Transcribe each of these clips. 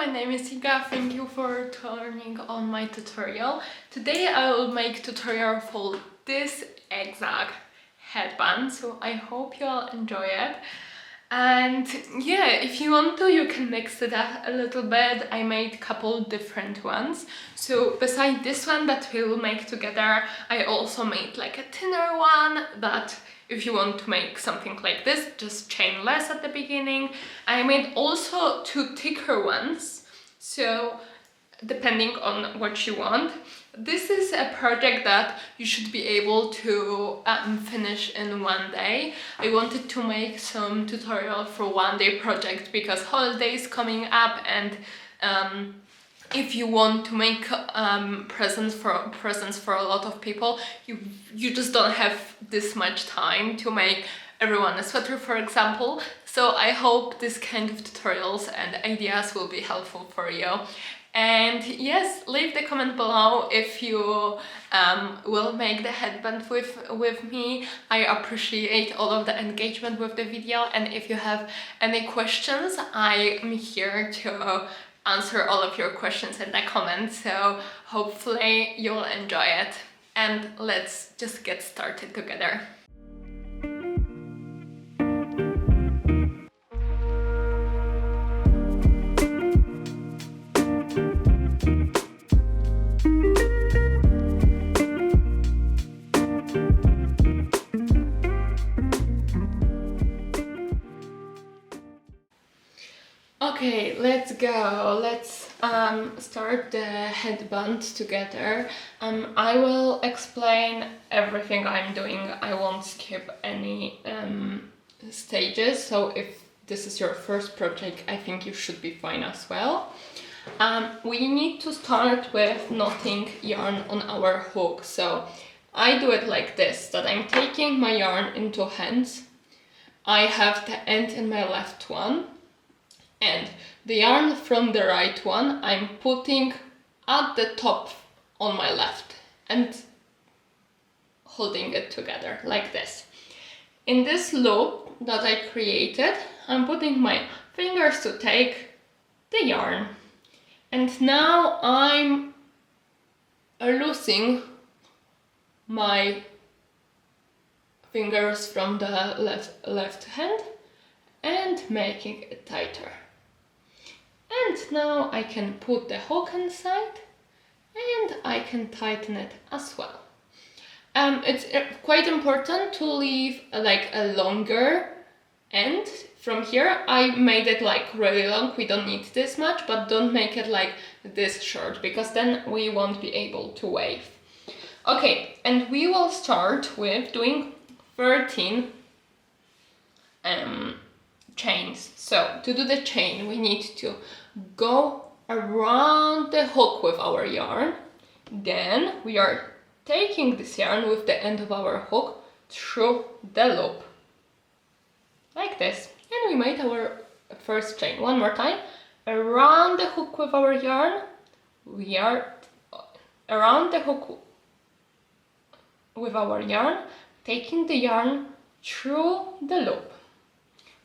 my name is Iga. Thank you for turning on my tutorial. Today I will make tutorial for this exact headband, so I hope you all enjoy it. And yeah, if you want to, you can mix it up a little bit. I made a couple different ones. So beside this one that we will make together, I also made like a thinner one that if you want to make something like this, just chain less at the beginning. I made also two thicker ones, so depending on what you want. This is a project that you should be able to finish in one day. I wanted to make some tutorial for one day project because holidays coming up, and if you want to make presents for a lot of people, you just don't have this much time to make everyone a sweater, for example. So I hope this kind of tutorials and ideas will be helpful for you. And yes, leave the comment below if you will make the headband with me. I appreciate all of the engagement with the video, and if you have any questions, I am here to answer all of your questions in the comments, so hopefully you'll enjoy it. And let's just get started together. Okay, let's go. Let's start the headband together. I will explain everything I'm doing. I won't skip any stages, so if this is your first project, I think you should be fine as well. We need to start with knotting yarn on our hook. So I do it like this, that I'm taking my yarn into hands. I have the end in my left one, and the yarn from the right one I'm putting at the top on my left and holding it together like this. In this loop that I created, I'm putting my fingers to take the yarn, and now I'm loosing my fingers from the left hand and making it tighter. And now I can put the hook inside and I can tighten it as well. It's quite important to leave like a longer end from here. I made it like really long, we don't need this much, but don't make it like this short because then we won't be able to wave. Okay, and we will start with doing 13 chains. So to do the chain, we need to go around the hook with our yarn. Then we are taking this yarn with the end of our hook through the loop like this, and we made our first chain. One more time, around the hook with our yarn. We are around the hook with our yarn, taking the yarn through the loop.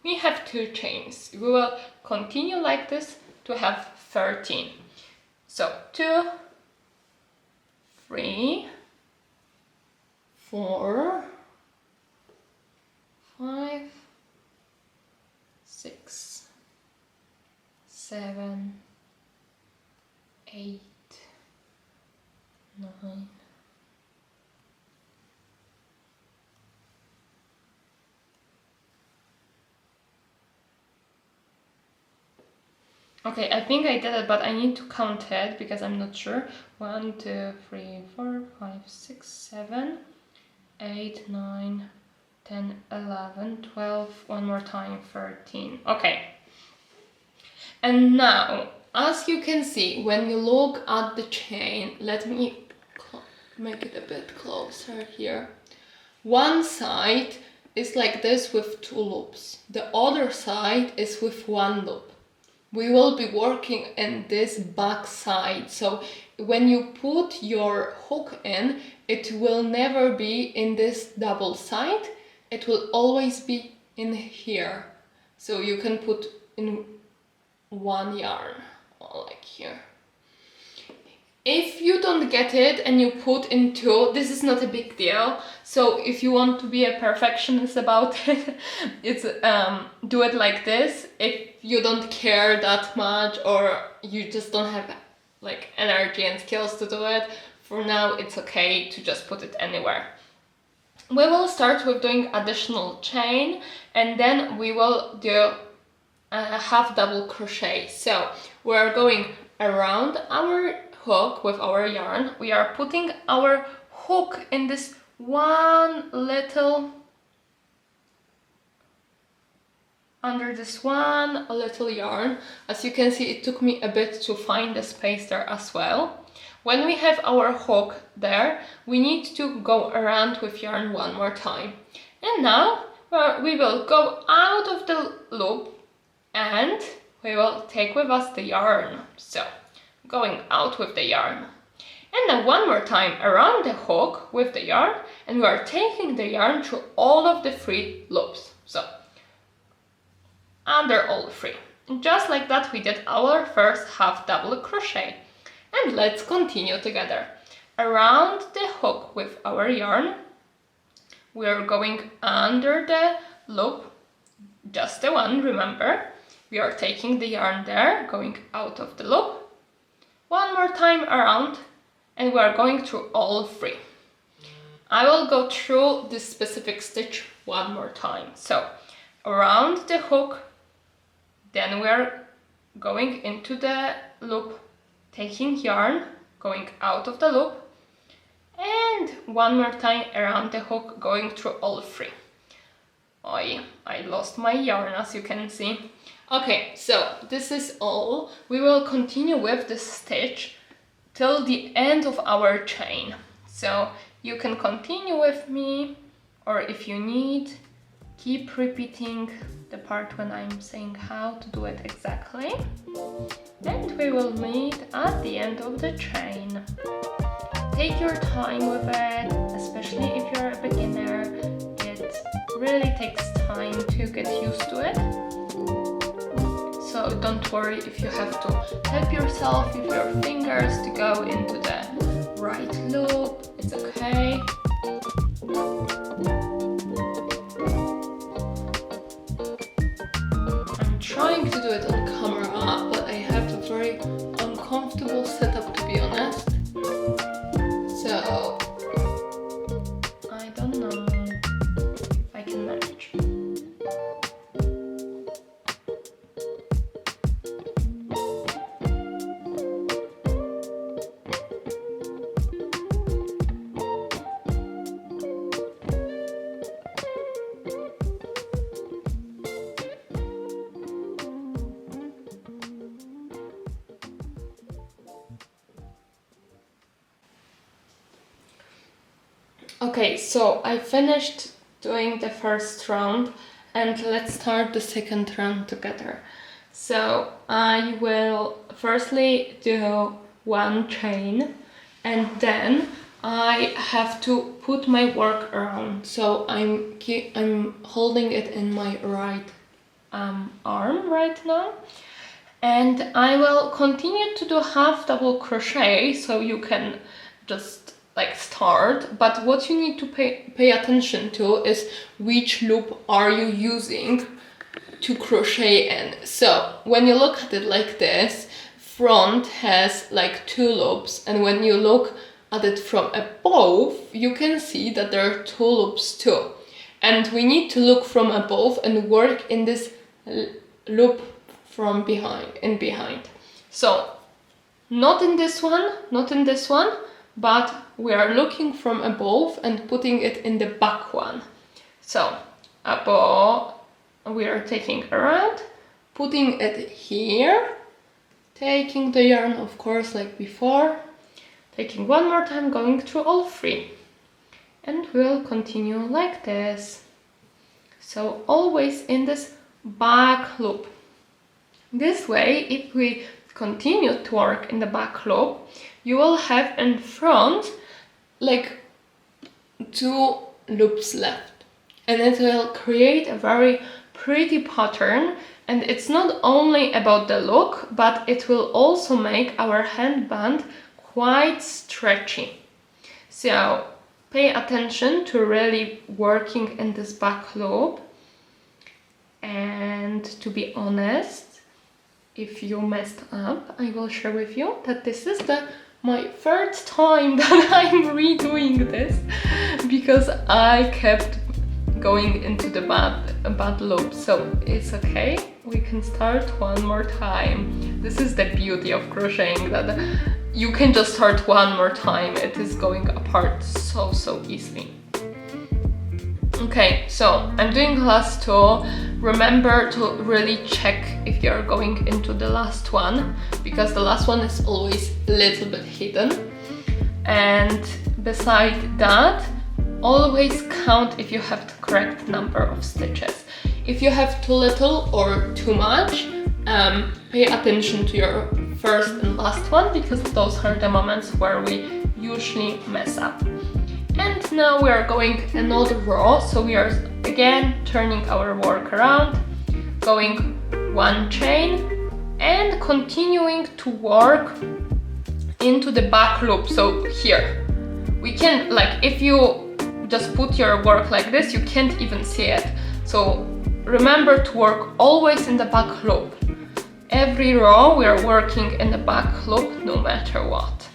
We have two chains. We will continue like this to have 13. So 2, 3, 4, 5, 6, 7, 8, 9, 10. Okay, I think I did it, but I need to count it because I'm not sure. 1, 2, 3, 4, 5, 6, 7, 8, 9, 10, 11, 12, one more time, 13. Okay. And now, as you can see, when you look at the chain, let me make it a bit closer here. One side is like this with 2 loops. The other side is with 1 loop. We will be working in this back side, so when you put your hook in, it will never be in this double side, it will always be in here. So you can put in one yarn like here. If you don't get it and you put in two, this is not a big deal. So if you want to be a perfectionist about it, it's do it like this. If you don't care that much or you just don't have like energy and skills to do it, for now it's okay to just put it anywhere. We will start with doing additional chain, and then we will do a half double crochet. So we are going around our hook with our yarn. We are putting our hook in this under this one little yarn. As you can see, it took me a bit to find the space there as well. When we have our hook there, we need to go around with yarn one more time. And now we will go out of the loop and we will take with us the yarn. So going out with the yarn. And then one more time around the hook with the yarn, and we are taking the yarn through all of the 3 loops. So under all 3. And just like that we did our first half double crochet. And let's continue together. Around the hook with our yarn, we are going under the loop, just the one, remember. We are taking the yarn there, going out of the loop. One more time around, and we are going through all 3. I will go through this specific stitch one more time. So around the hook, then we are going into the loop, taking yarn, going out of the loop, and one more time around the hook, going through all 3. I lost my yarn, as you can see. Okay, so this is all. We will continue with this stitch till the end of our chain. So you can continue with me, or if you need, keep repeating the part when I'm saying how to do it exactly. And we will meet at the end of the chain. Take your time with it, especially if you're a beginner. It really takes time to get used to it. So don't worry if you have to help yourself with your fingers to go into the right loop. It's okay. I'm trying to do it on camera, but I have a very uncomfortable setup, to be honest. So I don't know if I can manage. Okay, so I finished doing the first round, and let's start the second round together. So I will firstly do one chain, and then I have to put my work around. So I'm holding it in my right arm right now, and I will continue to do half double crochet, so you can just like start, but what you need to pay attention to is which loop are you using to crochet in. So when you look at it like this, front has like 2 loops, and when you look at it from above, you can see that there are 2 loops too. And we need to look from above and work in this loop from behind. So not in this one, not in this one, but we are looking from above and putting it in the back one. So above, we are taking around, putting it here, taking the yarn, of course, like before, taking one more time, going through all 3, and we'll continue like this. So always in this back loop. This way, if we continue to work in the back loop, you will have in front like 2 loops left, and it will create a very pretty pattern And it's not only about the look, but it will also make our headband quite stretchy. So pay attention to really working in this back loop. And to be honest, if you messed up, I will share with you that this is my third time that I'm redoing this, because I kept going into the bad loop. So it's okay, we can start one more time. This is the beauty of crocheting, that you can just start one more time. It is going apart so easily. Okay, so I'm doing the last two. Remember to really check if you're going into the last one, because the last one is always a little bit hidden. And beside that, always count if you have the correct number of stitches. If you have too little or too much, pay attention to your first and last one, because those are the moments where we usually mess up. And now we are going another row, so we are again turning our work around, going one chain and continuing to work into the back loop. So here we can, like, if you just put your work like this, you can't even see it. So remember to work always in the back loop. Every row we are working in the back loop no matter what.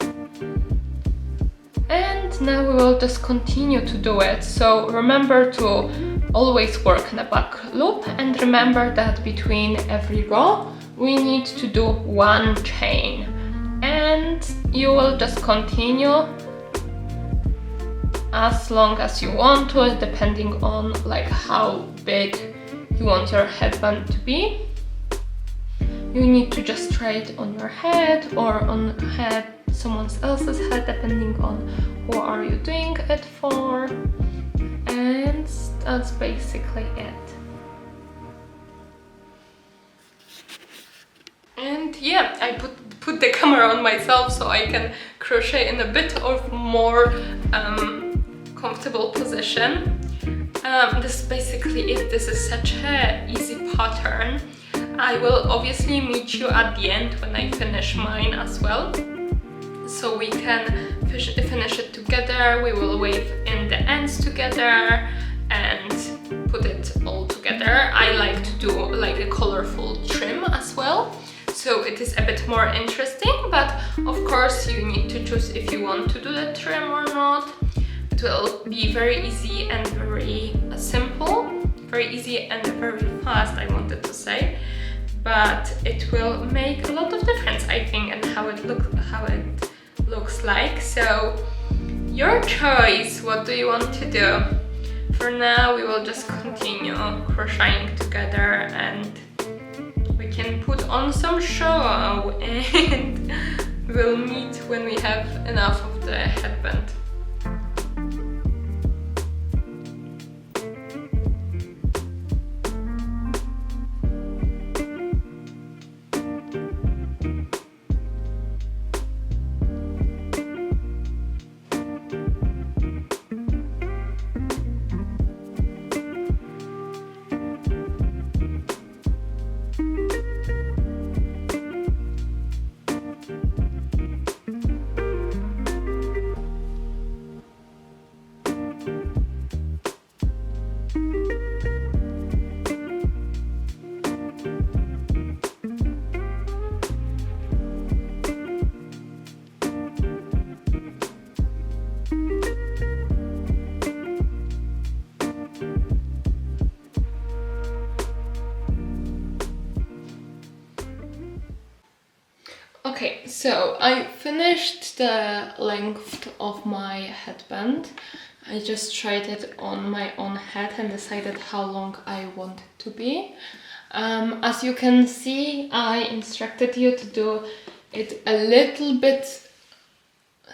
And now we will just continue to do it. So remember to always work in the back loop, and remember that between every row we need to do one chain. And you will just continue as long as you want to, depending on like how big you want your headband to be. You need to just try it on your head or on someone else's head, depending on who are you doing it for. And that's basically it. And yeah, I put the camera on myself so I can crochet in a bit of more comfortable position. This is basically it. This is such an easy pattern. I will obviously meet you at the end when I finish mine as well, so we can finish it together. We will weave in the ends together and put it all together. I like to do like a colorful trim as well, so it is a bit more interesting, but of course you need to choose if you want to do the trim or not. It will be very easy and very simple, very easy and very fast, I wanted to say, but it will make a lot of difference, I think, in how it looks like. So your choice, what do you want to do? For now we will just continue crocheting together, and we can put on some show, and we'll meet when we have enough of the headband. Okay, so I finished the length of my headband. I just tried it on my own head and decided how long I want it to be. As you can see, I instructed you to do it a little bit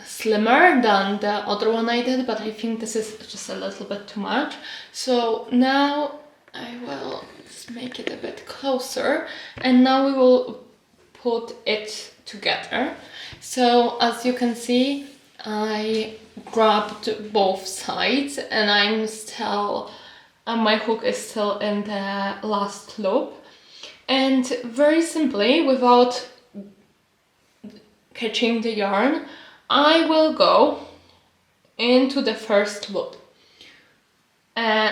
slimmer than the other one I did, but I think this is just a little bit too much. So now I will just make it a bit closer, and now we will put it together. So as you can see, I grabbed both sides, and I'm still, my hook is still in the last loop, And very simply, without catching the yarn, I will go into the first loop.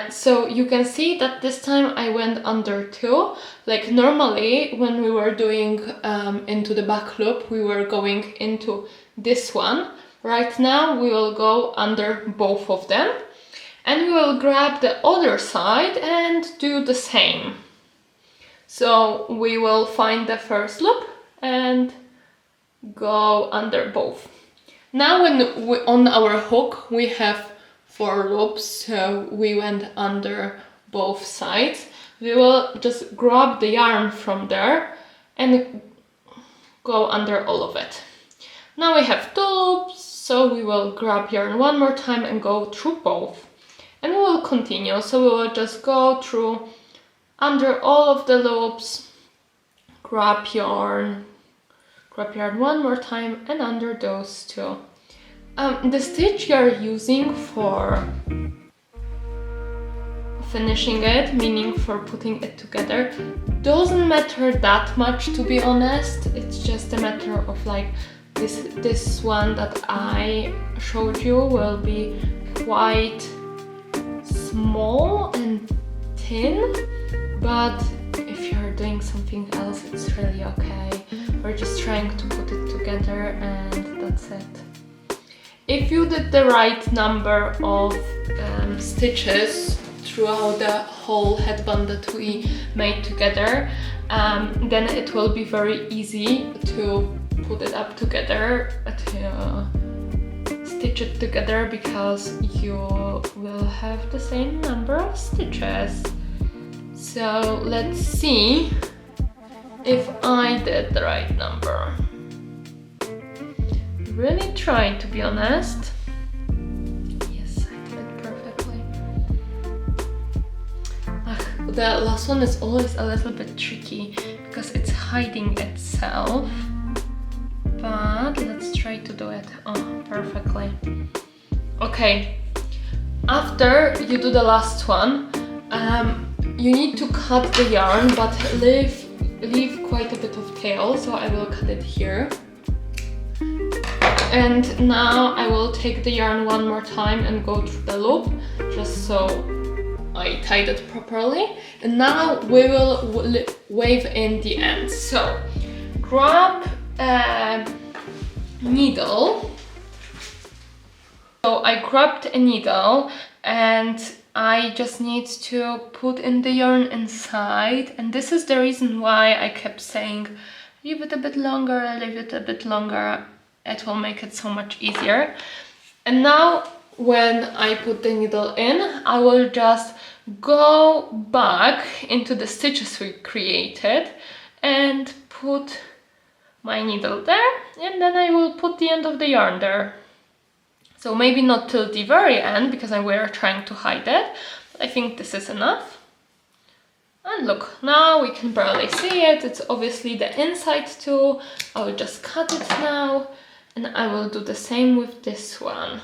So you can see that this time I went under 2. Like normally when we were doing into the back loop, we were going into this one. Right now we will go under both of them, and we will grab the other side and do the same. So we will find the first loop and go under both. Now on our hook we have 4 loops, so we went under both sides. We will just grab the yarn from there and go under all of it. Now we have 2 loops, so we will grab yarn one more time and go through both. And we will continue, so we will just go through under all of the loops, grab yarn one more time and under those 2. The stitch you're using for finishing it, meaning for putting it together, doesn't matter that much, to be honest. It's just a matter of like this one that I showed you will be quite small and thin, but if you're doing something else, it's really okay. We're just trying to put it together and that's it. If you did the right number of stitches throughout the whole headband that we made together, then it will be very easy to put it up together, to stitch it together, because you will have the same number of stitches. So let's see if I did the right number. Really tried, to be honest. Yes, I did it perfectly. The last one is always a little bit tricky because it's hiding itself. But let's try to do it perfectly. Okay, after you do the last one, you need to cut the yarn, but leave quite a bit of tail, so I will cut it here. And now I will take the yarn one more time and go through the loop, just so I tied it properly. And now we will wave in the ends. So grab a needle. So I grabbed a needle and I just need to put in the yarn inside. And this is the reason why I kept saying, leave it a bit longer, leave it a bit longer. It will make it so much easier. And now when I put the needle in, I will just go back into the stitches we created and put my needle there, and then I will put the end of the yarn there. So maybe not till the very end, because we are trying to hide it, but I think this is enough. And look, now we can barely see it. It's obviously the inside too. I will just cut it now. And I will do the same with this one.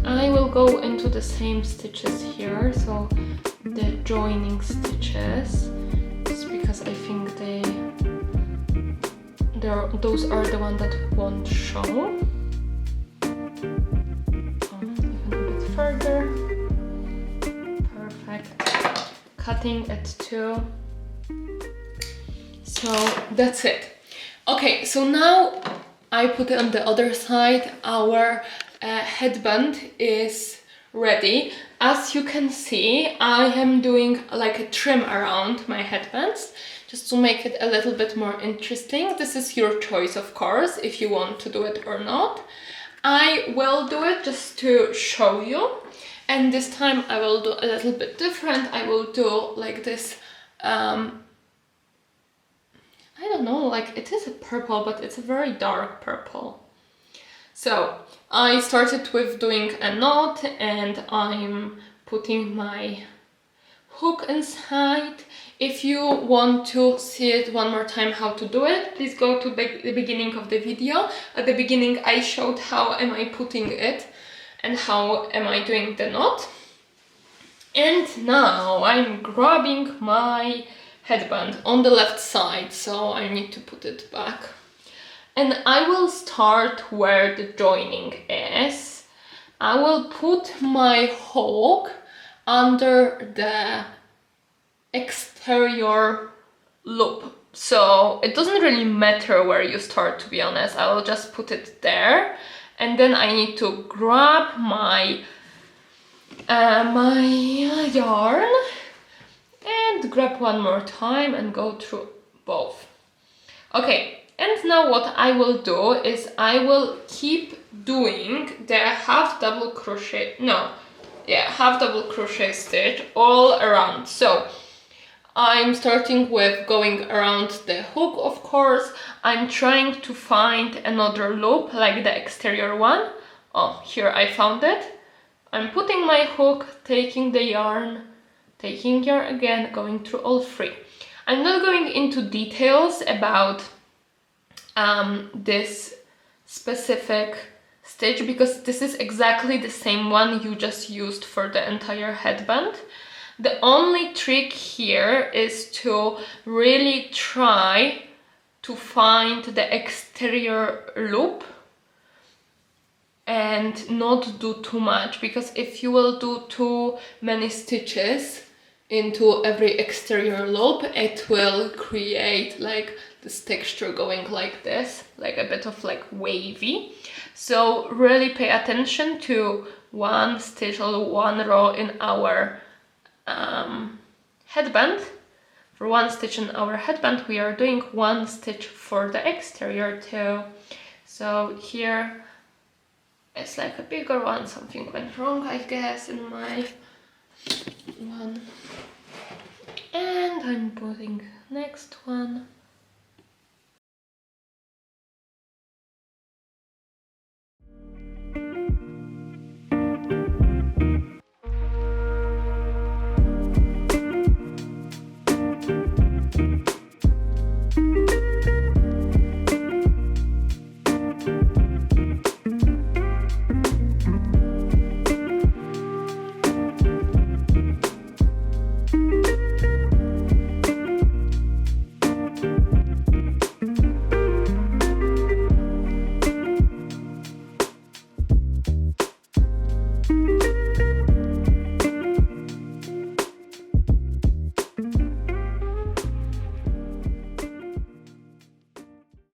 I will go into the same stitches here, so the joining stitches, just because I think those are the ones that won't show. Further. Perfect. Cutting it too. So that's it. Okay, so now I put it on the other side. Our headband is ready. As you can see, I am doing like a trim around my headbands just to make it a little bit more interesting. This is your choice, of course, if you want to do it or not. I will do it just to show you, and this time I will do a little bit different. I will do like this, I don't know, like it is a purple, but it's a very dark purple. So I started with doing a knot, and I'm putting my hook inside. If you want to see it one more time how to do it, please go to the beginning of the video. At the beginning I showed how am I putting it and how am I doing the knot. And now I'm grabbing my headband on the left side, so I need to put it back. And I will start where the joining is. I will put my hook under the exterior loop. So it doesn't really matter where you start, to be honest. I will just put it there. And then I need to grab my yarn and grab one more time and go through both. Okay, and now what I will do is I will keep doing the half double crochet stitch all around. So I'm starting with going around the hook, of course. I'm trying to find another loop like the exterior one. Oh, here I found it. I'm putting my hook, taking the yarn, taking yarn again, going through all three. I'm not going into details about this specific stitch because this is exactly the same one you just used for the entire headband. The only trick here is to really try to find the exterior loop and not do too much, because if you will do too many stitches into every exterior loop, it will create like this texture going like this, like a bit of like wavy. So really pay attention to one stitch or one row in our headband. For one stitch in our headband, we are doing one stitch for the exterior too. So here it's like a bigger one, something went wrong, I guess, in my one. And I'm putting next one.